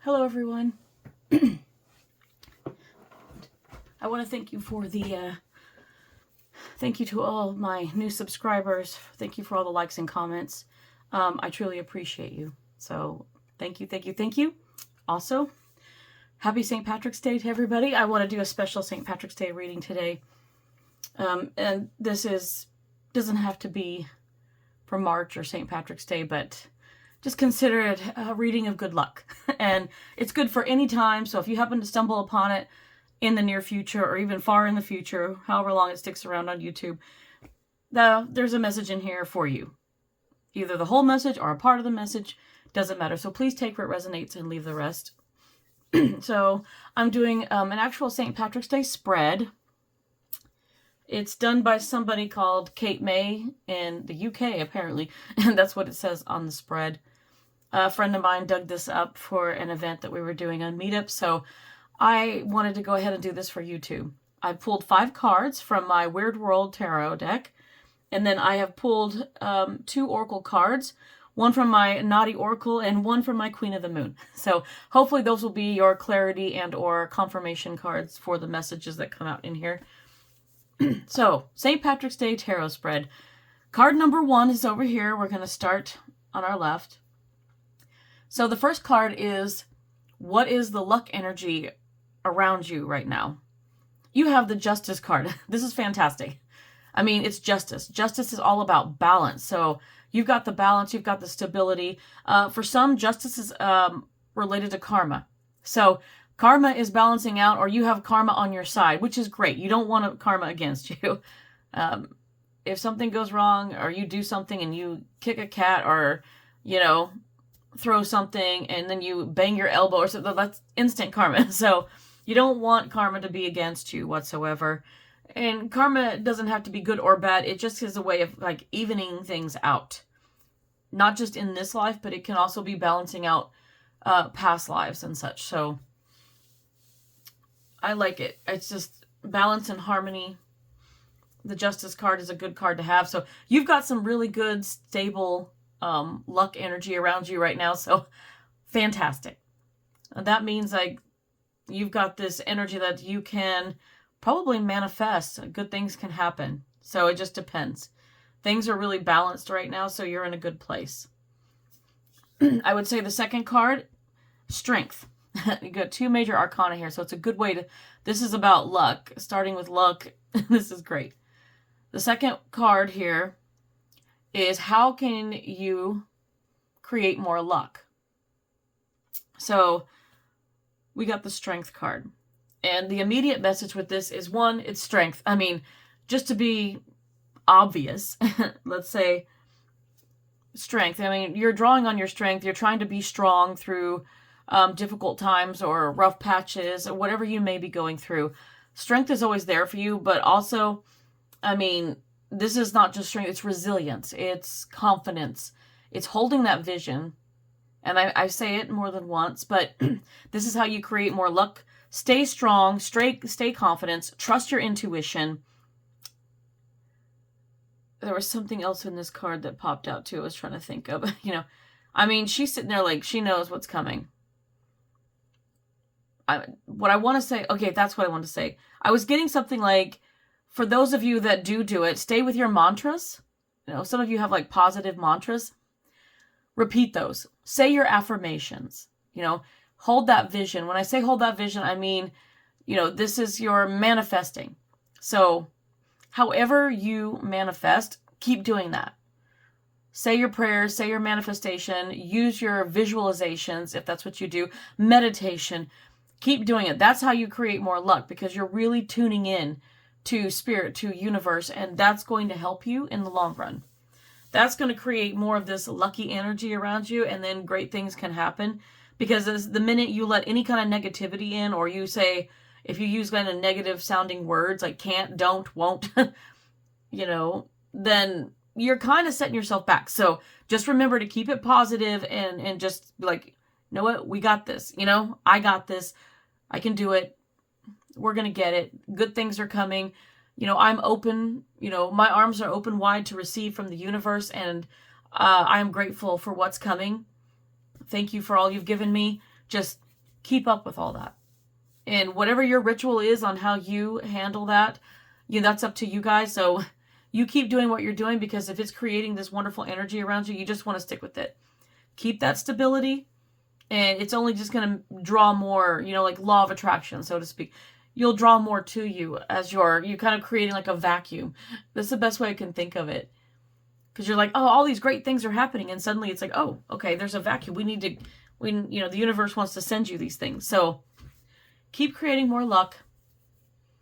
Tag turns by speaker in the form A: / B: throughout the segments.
A: Hello, everyone. I want to thank you for thank you to all my new subscribers. Thank you for all the likes and comments. I truly appreciate you. So thank you, thank you, thank you. Also, happy St. Patrick's Day to everybody. I want to do a special St. Patrick's Day reading today. And this doesn't have to be for March or St. Patrick's Day, but just consider it a reading of good luck. And it's good for any time. So if you happen to stumble upon it in the near future or even far in the future, however long it sticks around on YouTube, there's a message in here for you. Either the whole message or a part of the message, doesn't matter. So please take where it resonates and leave the rest. So I'm doing an actual St. Patrick's Day spread. It's done by somebody called Kate May in the UK, apparently. And that's what it says on the spread. A friend of mine dug this up for an event that we were doing on Meetup, so I wanted to go ahead and do this for you too. I pulled 5 cards from my Weird World Tarot deck, and then I have pulled 2 Oracle cards, one from my Naughty Oracle and one from my Queen of the Moon. So hopefully those will be your clarity and or confirmation cards for the messages that come out in here. So, St. Patrick's Day Tarot spread. Card number 1 is over here. We're going to start on our left. So the first card is, what is the luck energy around you right now? You have the Justice card. This is fantastic. I mean, it's justice. Justice is all about balance. So you've got the balance, you've got the stability. For some, justice is related to karma. So karma is balancing out, or you have karma on your side, which is great. You don't want karma against you. If something goes wrong, or you do something and you kick a cat, or, throw something and then you bang your elbow or something, that's instant karma. So you don't want karma to be against you whatsoever. And karma doesn't have to be good or bad. It just is a way of like evening things out. Not just in this life, but it can also be balancing out past lives and such. So I like it. It's just balance and harmony. The Justice card is a good card to have. So you've got some really good, stable luck energy around you right now. So fantastic. And that means like you've got this energy that you can probably manifest. Good things can happen. So it just depends. Things are really balanced right now, so you're in a good place. I would say the second card, Strength. You got 2 major arcana here, so it's a good way to... This is about luck. Starting with luck, this is great. The second card here is, how can you create more luck? So we got the Strength card. And the immediate message with this is, 1, it's strength. I mean, just to be obvious, let's say strength. I mean, you're drawing on your strength. You're trying to be strong through difficult times or rough patches or whatever you may be going through. Strength is always there for you, but also, I mean, this is not just strength, it's resilience, it's confidence, it's holding that vision. And I say it more than once, but this is how you create more luck. Stay strong, stay confident, trust your intuition. There was something else in this card that popped out too. I was trying to think of, I mean, she's sitting there like she knows what's coming. What I want to say, okay, that's what I want to say. I was getting something like, for those of you that do it, stay with your mantras. Some of you have like positive mantras. Repeat those. Say your affirmations. Hold that vision. When I say hold that vision, I mean, this is your manifesting. So however you manifest, keep doing that. Say your prayers, say your manifestation, use your visualizations if that's what you do, meditation. Keep doing it. That's how you create more luck, because you're really tuning in to spirit, to universe, and that's going to help you in the long run. That's going to create more of this lucky energy around you, and then great things can happen. Because the minute you let any kind of negativity in, or you say, if you use kind of negative sounding words like can't, don't, won't, then you're kind of setting yourself back. So just remember to keep it positive and just like, you know what, we got this, I got this, I can do it. We're going to get it. Good things are coming. I'm open, my arms are open wide to receive from the universe, and I am grateful for what's coming. Thank you for all you've given me. Just keep up with all that. And whatever your ritual is on how you handle that, that's up to you guys. So you keep doing what you're doing, because if it's creating this wonderful energy around you, you just want to stick with it. Keep that stability, and it's only just going to draw more, like law of attraction, so to speak. You'll draw more to you as you're kind of creating like a vacuum. That's the best way I can think of it. Because you're like, oh, all these great things are happening, and suddenly it's like, oh, okay, there's a vacuum. The universe wants to send you these things. So keep creating more luck.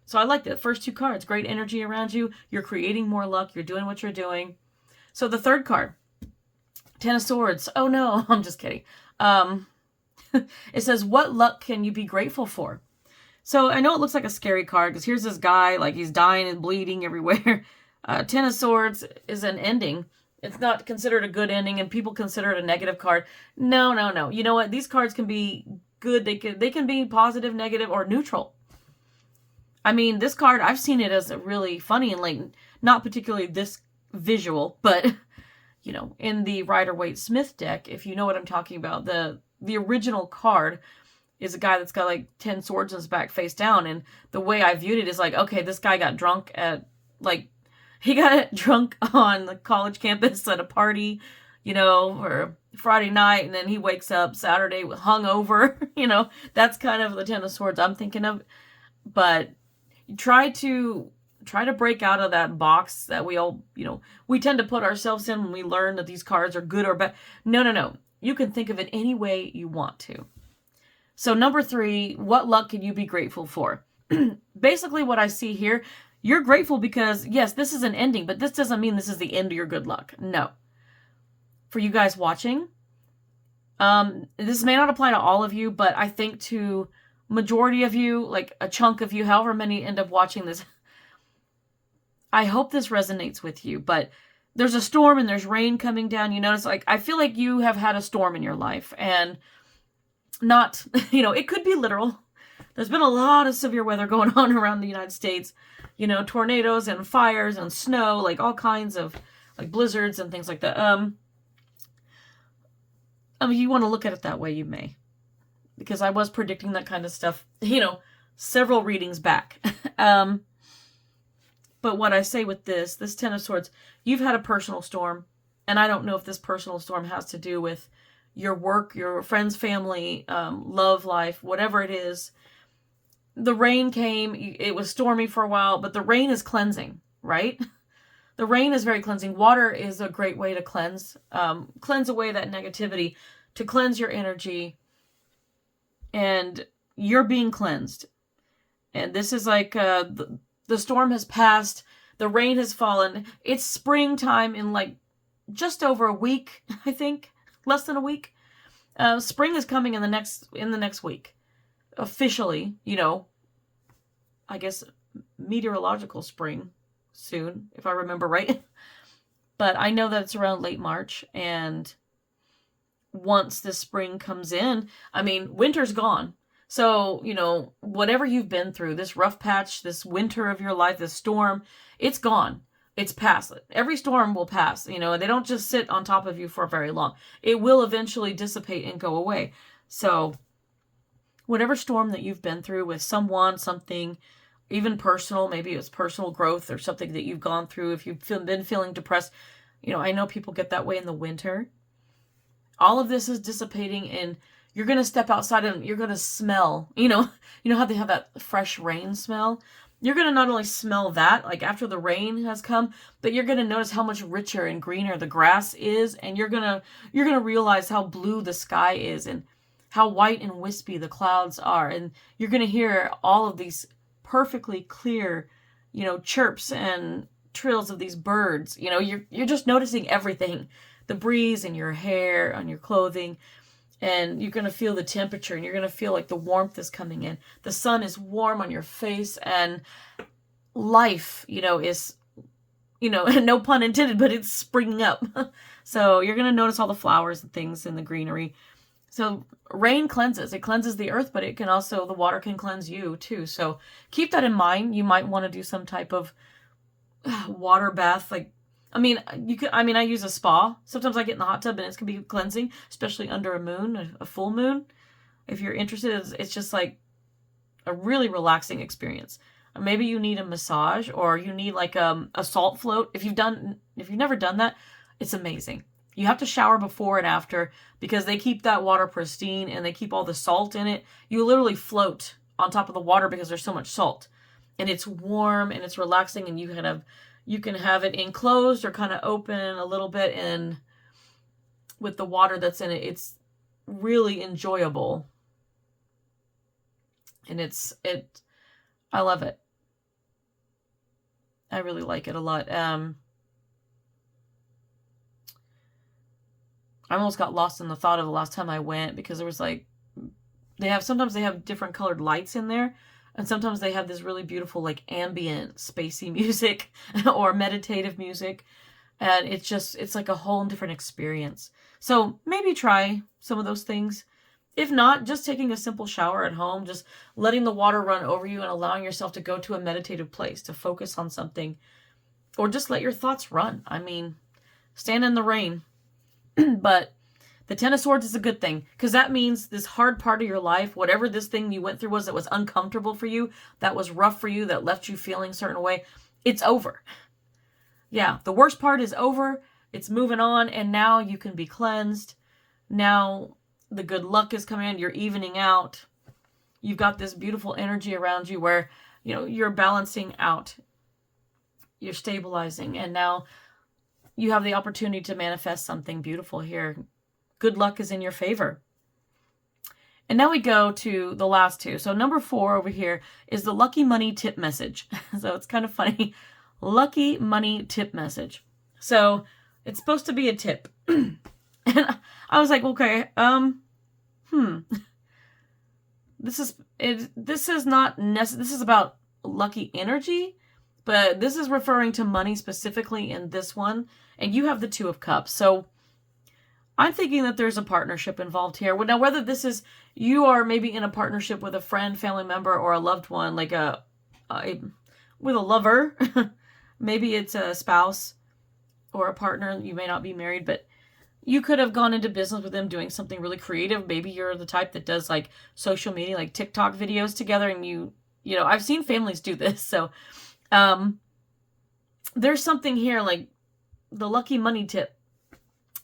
A: So I like the first 2 cards. Great energy around you. You're creating more luck. You're doing what you're doing. So the third card, 10 of Swords. Oh no, I'm just kidding. It says, what luck can you be grateful for? So I know it looks like a scary card, because here's this guy, like he's dying and bleeding everywhere. 10 of Swords is an ending. It's not considered a good ending, and people consider it a negative card. No. You know what? These cards can be good. They can be positive, negative, or neutral. I mean, this card, I've seen it as really funny, and like not particularly this visual, but in the Rider-Waite-Smith deck, if you know what I'm talking about, the original card is a guy that's got like 10 swords in his back face down. And the way I viewed it is like, okay, this guy got drunk he got drunk on the college campus at a party, or Friday night, and then he wakes up Saturday hungover. That's kind of the 10 of Swords I'm thinking of. But try to break out of that box that we all, we tend to put ourselves in when we learn that these cards are good or bad. No. You can think of it any way you want to. So number 3, what luck can you be grateful for? Basically what I see here, you're grateful because, yes, this is an ending, but this doesn't mean this is the end of your good luck. No. For you guys watching, this may not apply to all of you, but I think to majority of you, like a chunk of you, however many end up watching this, I hope this resonates with you. But there's a storm and there's rain coming down. You notice, like, I feel like you have had a storm in your life, and not, it could be literal. There's been a lot of severe weather going on around the United States, tornadoes and fires and snow, like all kinds of like blizzards and things like that. You want to look at it that way, you may, because I was predicting that kind of stuff, several readings back. But what I say with this 10 of Swords, you've had a personal storm, and I don't know if this personal storm has to do with your work, your friends, family, love life, whatever it is. The rain came, it was stormy for a while, but the rain is cleansing, right? The rain is very cleansing. Water is a great way to cleanse away that negativity, to cleanse your energy, and you're being cleansed. And this is like, the storm has passed, the rain has fallen. It's springtime in like just over a week, I think, less than a week. Spring is coming in the next week. Officially, I guess meteorological spring soon, if I remember right. But I know that it's around late March, and once the spring comes in, winter's gone. So, whatever you've been through, this rough patch, this winter of your life, this storm, it's gone. It's past. Every storm will pass. They don't just sit on top of you for very long. It will eventually dissipate and go away. So whatever storm that you've been through with someone, something, even personal, maybe it's personal growth or something that you've gone through. If you've been feeling depressed, I know people get that way in the winter. All of this is dissipating, and you're going to step outside and you're going to smell, you know how they have that fresh rain smell? You're going to not only smell that, like after the rain has come, but you're going to notice how much richer and greener the grass is, and you're going to realize how blue the sky is and how white and wispy the clouds are, and you're going to hear all of these perfectly clear, chirps and trills of these birds. You're just noticing everything, the breeze in your hair, on your clothing. And you're going to feel the temperature, and you're going to feel like the warmth is coming in. The sun is warm on your face, and life, is, no pun intended, but it's springing up. So you're going to notice all the flowers and things in the greenery. So rain cleanses. It cleanses the earth, but the water can cleanse you too. So keep that in mind. You might want to do some type of water bath, I use a spa. Sometimes I get in the hot tub and it can be cleansing, especially under a moon, a full moon. If you're interested, it's just like a really relaxing experience. Maybe you need a massage, or you need like a salt float. If you've never done that, it's amazing. You have to shower before and after because they keep that water pristine and they keep all the salt in it. You literally float on top of the water because there's so much salt. And it's warm and it's relaxing, and you can have it enclosed or kind of open a little bit, and with the water that's in it, it's really enjoyable. And I love it. I really like it a lot. I almost got lost in the thought of the last time I went, because there was like, sometimes they have different colored lights in there, and sometimes they have this really beautiful like ambient spacey music or meditative music, and it's like a whole different experience. So maybe try some of those things. If not, just taking a simple shower at home, just letting the water run over you and allowing yourself to go to a meditative place to focus on something, or just let your thoughts run. I mean, stand in the rain. But the Ten of Swords is a good thing, because that means this hard part of your life, whatever this thing you went through was that was uncomfortable for you, that was rough for you, that left you feeling a certain way, it's over. Yeah, the worst part is over. It's moving on, and now you can be cleansed. Now the good luck is coming in. You're evening out. You've got this beautiful energy around you where, you're balancing out. You're stabilizing, and now you have the opportunity to manifest something beautiful here. Good luck is in your favor. And now we go to the last two. So number 4 over here is the lucky money tip message. So it's kind of funny. Lucky money tip message. So it's supposed to be a tip. And I was like, okay, this is about lucky energy, but this is referring to money specifically in this one. And you have the 2 of Cups. So I'm thinking that there's a partnership involved here. Now, whether this is, you are maybe in a partnership with a friend, family member, or a loved one, like with a lover, maybe it's a spouse or a partner. You may not be married, but you could have gone into business with them doing something really creative. Maybe you're the type that does like social media, like TikTok videos together, and I've seen families do this. So there's something here, like the lucky money tip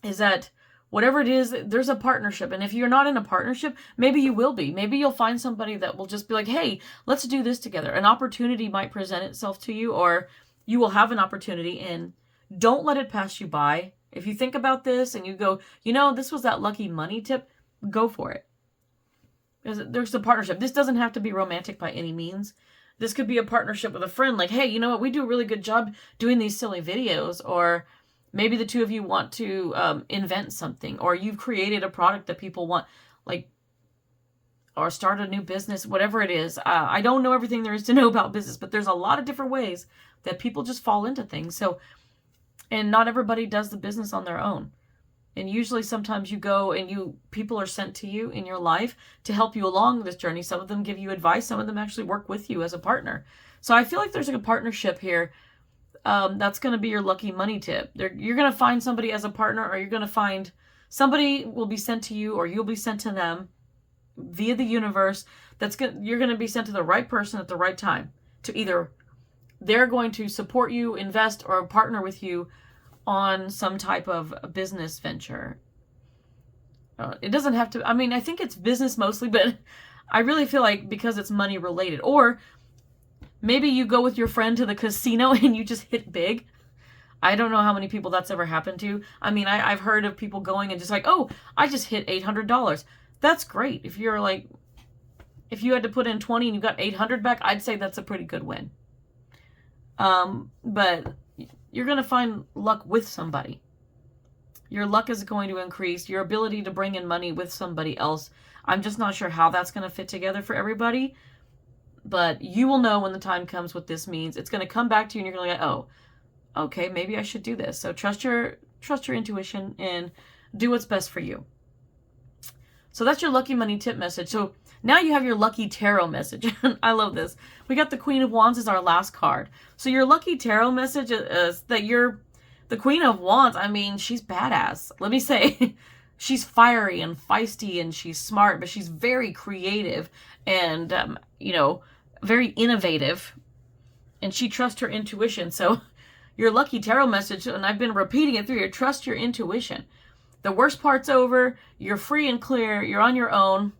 A: is that whatever it is, there's a partnership. And if you're not in a partnership, maybe you will be. Maybe you'll find somebody that will just be like, hey, let's do this together. An opportunity might present itself to you, or you will have an opportunity, and don't let it pass you by. If you think about this and you go, this was that lucky money tip, go for it. There's a partnership. This doesn't have to be romantic by any means. This could be a partnership with a friend. Like, hey, you know what? We do a really good job doing these silly videos. Or maybe the 2 of you want to invent something, or you've created a product that people want, like, or start a new business, whatever it is. I don't know everything there is to know about business, but there's a lot of different ways that people just fall into things. So, and not everybody does the business on their own. And usually sometimes you go and people are sent to you in your life to help you along this journey. Some of them give you advice. Some of them actually work with you as a partner. So I feel like there's like a partnership here. That's going to be your lucky money tip. You're going to find somebody as a partner, or you're going to find somebody will be sent to you, or you'll be sent to them via the universe. You're going to be sent to the right person at the right time, to either they're going to support you, invest, or partner with you on some type of a business venture. It doesn't have to, I think it's business mostly, but I really feel like because it's money related. Or maybe you go with your friend to the casino and you just hit big. I don't know how many people that's ever happened to. I've heard of people going and just like, oh, I just hit $800. That's great. If you had to put in 20 and you got 800 back, I'd say that's a pretty good win. But you're going to find luck with somebody. Your luck is going to increase. Your ability to bring in money with somebody else. I'm just not sure how that's going to fit together for everybody. But you will know when the time comes what this means. It's going to come back to you and you're going to go, oh, okay, maybe I should do this. So trust your intuition and do what's best for you. So that's your lucky money tip message. So now you have your lucky tarot message. I love this. We got the Queen of Wands as our last card. So your lucky tarot message is that you're the Queen of Wands. She's badass. Let me say, she's fiery and feisty and she's smart, but she's very creative and, you know, very innovative. And she trusts her intuition. So your lucky tarot message, and I've been repeating it through here, trust your intuition. The worst part's over. You're free and clear. You're on your own.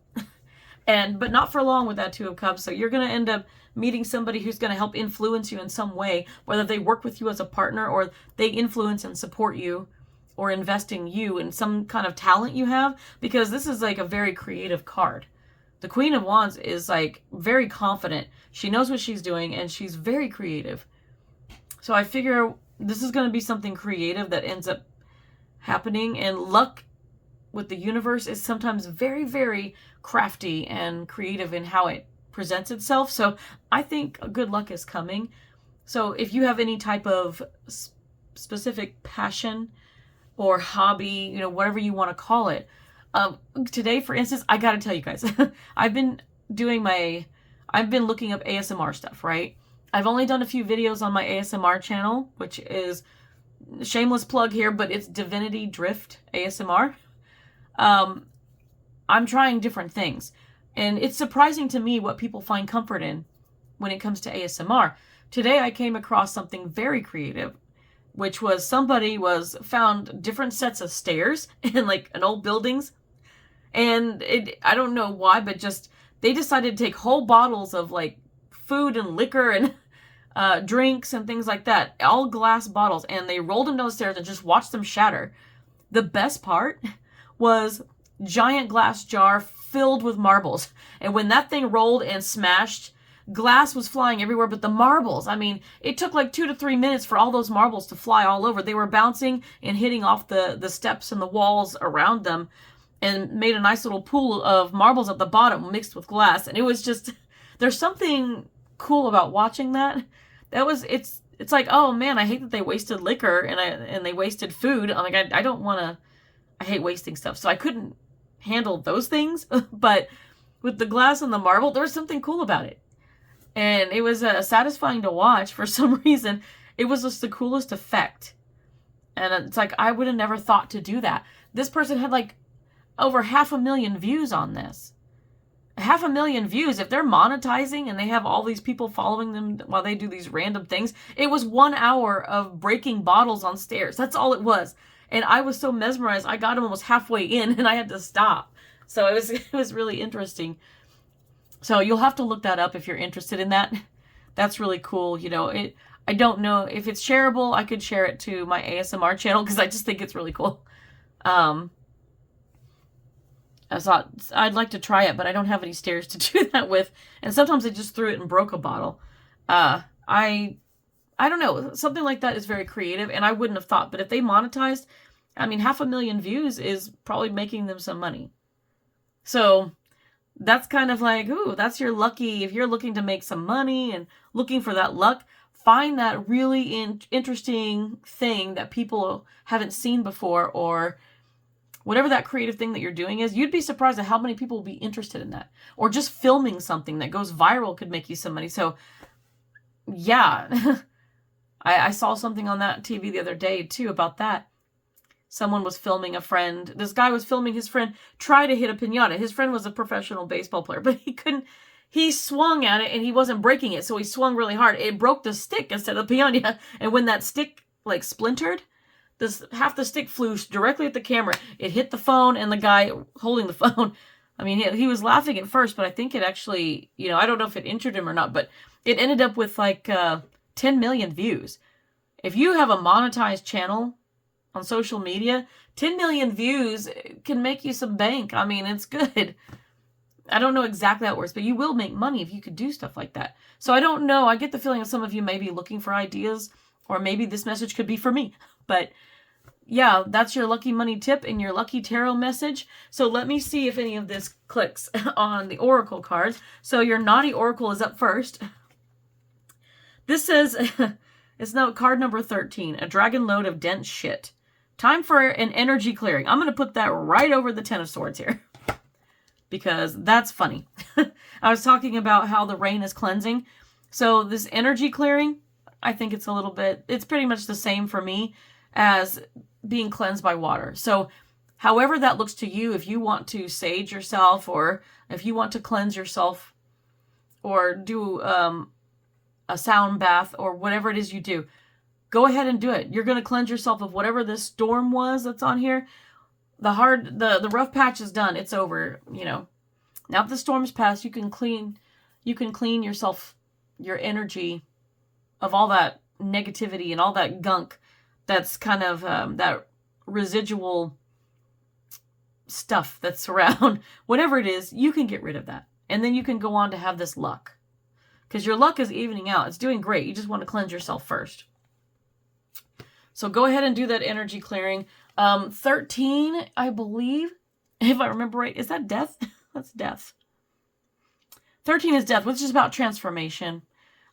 A: But not for long with that Two of Cups. So you're going to end up meeting somebody who's going to help influence you in some way, whether they work with you as a partner or they influence and support you or invest in you in some kind of talent you have, because this is like a very creative card. The Queen of Wands is like very confident. She knows what she's doing and she's very creative. So I figure this is going to be something creative that ends up happening. And luck with the universe is sometimes very, very crafty and creative in how it presents itself. So I think good luck is coming. So if you have any type of specific passion or hobby, you know, whatever you want to call it, today, for instance, I got to tell you guys, I've been looking up ASMR stuff, right? I've only done a few videos on my ASMR channel, which is shameless plug here, but it's Divinity Drift ASMR. I'm trying different things, and it's surprising to me what people find comfort in when it comes to ASMR. Today, I came across something very creative, which was somebody found different sets of stairs in like an old buildings. And I don't know why, but just they decided to take whole bottles of like food and liquor and drinks and things like that, all glass bottles, and they rolled them down the stairs and just watched them shatter. The best part was giant glass jar filled with marbles. And when that thing rolled and smashed, glass was flying everywhere, but the marbles, I mean, it took like 2 to 3 minutes for all those marbles to fly all over. They were bouncing and hitting off the steps and the walls around them and made a nice little pool of marbles at the bottom mixed with glass. And it was just, there's something cool about watching that. It's like, oh man, I hate that they wasted liquor and they wasted food. I'm like, I hate wasting stuff. So I couldn't handle those things, but with the glass and the marble, there was something cool about it. And it was satisfying to watch for some reason. It was just the coolest effect. And it's like, I would have never thought to do that. This person had like over 500,000 views on this. 500,000 views. If they're monetizing and they have all these people following them while they do these random things, it was 1 hour of breaking bottles on stairs. That's all it was. And I was so mesmerized. I got him almost halfway in and I had to stop. So it was really interesting. So you'll have to look that up if you're interested in that. That's really cool. You know, I don't know if it's shareable. I could share it to my ASMR channel because I just think it's really cool. I thought I'd like to try it, but I don't have any stairs to do that with. And sometimes I just threw it and broke a bottle. I don't know. Something like that is very creative, and I wouldn't have thought. But if they monetized, I mean, 500,000 views is probably making them some money. So that's kind of like, ooh, that's your lucky. If you're looking to make some money and looking for that luck, find that really interesting thing that people haven't seen before, or whatever that creative thing that you're doing is. You'd be surprised at how many people will be interested in that. Or just filming something that goes viral could make you some money. So yeah, I saw something on that TV the other day too about that. Someone was filming a friend. This guy was filming his friend try to hit a piñata. His friend was a professional baseball player, but he couldn't. He swung at it and he wasn't breaking it, so he swung really hard. It broke the stick instead of the piñata. And when that stick like splintered, half the stick flew directly at the camera. It hit the phone and the guy holding the phone. I mean, he was laughing at first, but I think it actually, you know, I don't know if it injured him or not, but it ended up with like 10 million views. If you have a monetized channel on social media, 10 million views can make you some bank. I mean, it's good. I don't know exactly how it works, but you will make money if you could do stuff like that. So I don't know. I get the feeling that some of you may be looking for ideas, or maybe this message could be for me. But yeah, that's your lucky money tip and your lucky tarot message. So let me see if any of this clicks on the oracle cards. So your naughty oracle is up first. This says, it's now card number 13, a dragon load of dense shit. Time for an energy clearing. I'm going to put that right over the 10 of swords here, because that's funny. I was talking about how the rain is cleansing. So this energy clearing, I think it's a little bit, it's pretty much the same for me as being cleansed by water. So however that looks to you, if you want to sage yourself, or if you want to cleanse yourself, or do a sound bath, or whatever it is you do, go ahead and do it. You're going to cleanse yourself of whatever this storm was that's on here. The rough patch is done. It's over, you know. Now that the storm's passed, you can clean yourself, your energy of all that negativity and all that gunk that's kind of that residual stuff that's around. Whatever it is, you can get rid of that. And then you can go on to have this luck. Because your luck is evening out. It's doing great. You just want to cleanse yourself first. So go ahead and do that energy clearing. 13, I believe, if I remember right, is that death? That's death. 13 is death, which is about transformation.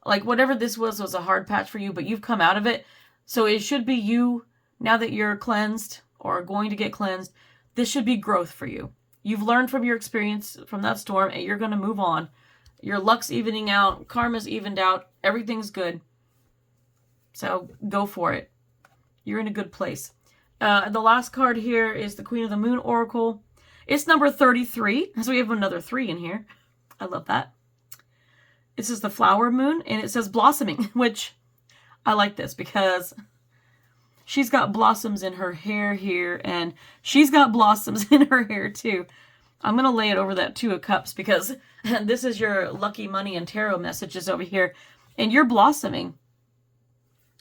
A: Like whatever this was a hard patch for you, but you've come out of it. So it should be you, now that you're cleansed or going to get cleansed, this should be growth for you. You've learned from your experience from that storm, and you're going to move on. Your luck's evening out. Karma's evened out. Everything's good. So go for it. You're in a good place. The last card here is the Queen of the Moon Oracle. It's number 33. So we have another 3 in here. I love that. This is the Flower Moon, and it says blossoming, which I like this because she's got blossoms in her hair here, and she's got blossoms in her hair too. I'm going to lay it over that 2 of Cups because this is your lucky money and tarot messages over here, and you're blossoming.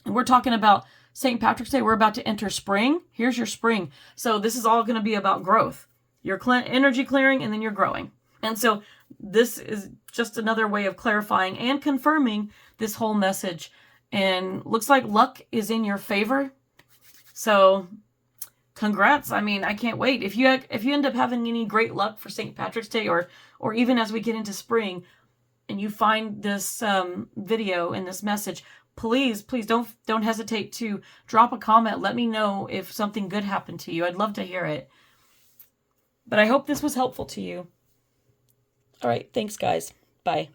A: And we're talking about St. Patrick's Day. We're about to enter spring. Here's your spring. So this is all going to be about growth. Your energy clearing, and then you're growing. And so this is just another way of clarifying and confirming this whole message. And looks like luck is in your favor. So congrats. I mean, I can't wait. If you end up having any great luck for St. Patrick's Day, or even as we get into spring and you find this video and this message, please don't hesitate to drop a comment. Let me know if something good happened to you. I'd love to hear it. But I hope this was helpful to you. All right. Thanks, guys. Bye.